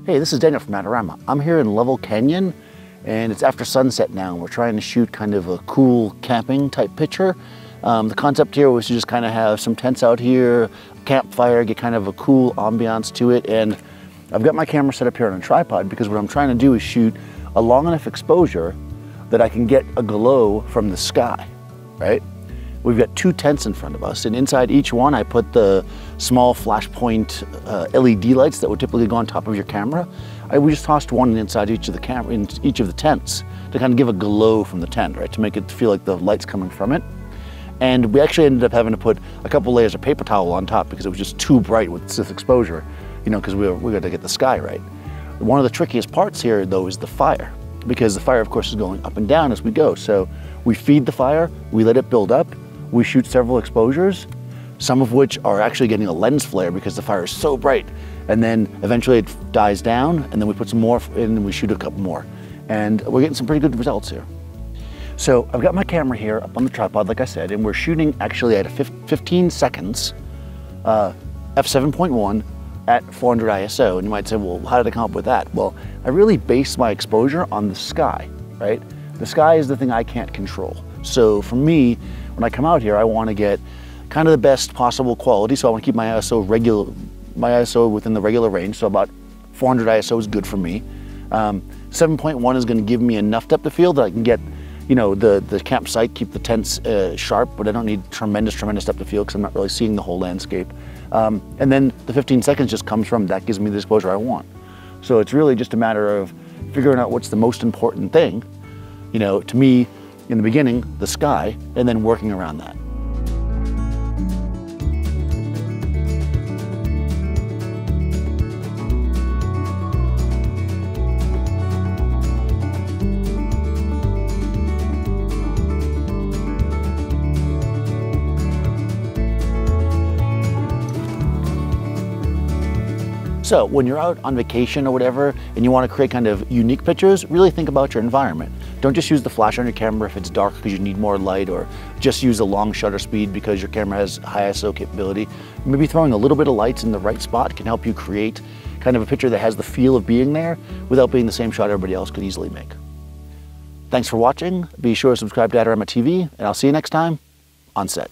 Hey, this is Daniel from Adorama. I'm here in Lovell Canyon and it's after sunset now. We're trying to shoot kind of a cool camping type picture. The concept here was to just kind of have some tents out here, campfire, get kind of a cool ambiance to it. And I've got my camera set up here on a tripod because what I'm trying to do is shoot a long enough exposure that I can get a glow from the sky, right? We've got two tents in front of us, and inside each one I put the small Flashpoint LED lights that would typically go on top of your camera. We just tossed one inside each of the tents to kind of give a glow from the tent, right? To make it feel like the light's coming from it. And we actually ended up having to put a couple layers of paper towel on top because it was just too bright with this exposure, you know, because we got to get the sky right. One of the trickiest parts here, though, is the fire, because the fire, of course, is going up and down as we go. So we feed the fire, we let it build up. We shoot several exposures, some of which are actually getting a lens flare because the fire is so bright. And then eventually it dies down, and then we put some more in and we shoot a couple more. And we're getting some pretty good results here. So I've got my camera here up on the tripod, like I said, and we're shooting actually at 15 seconds, f7.1 at 400 ISO. And you might say, well, how did I come up with that? Well, I really base my exposure on the sky, right? The sky is the thing I can't control. So for me, when I come out here, I want to get kind of the best possible quality. So I want to keep my ISO within the regular range. So about 400 ISO is good for me. 7.1 is going to give me enough depth of field that I can get, you know, the campsite, keep the tents sharp, but I don't need tremendous depth of field because I'm not really seeing the whole landscape. And then the 15 seconds just comes from that gives me the exposure I want. So it's really just a matter of figuring out what's the most important thing, you know, to me, in the beginning, the sky, and then working around that. So when you're out on vacation or whatever, and you want to create kind of unique pictures, really think about your environment. Don't just use the flash on your camera if it's dark because you need more light, or just use a long shutter speed because your camera has high ISO capability. Maybe throwing a little bit of lights in the right spot can help you create kind of a picture that has the feel of being there without being the same shot everybody else could easily make. Thanks for watching. Be sure to subscribe to Adorama TV, and I'll see you next time on set.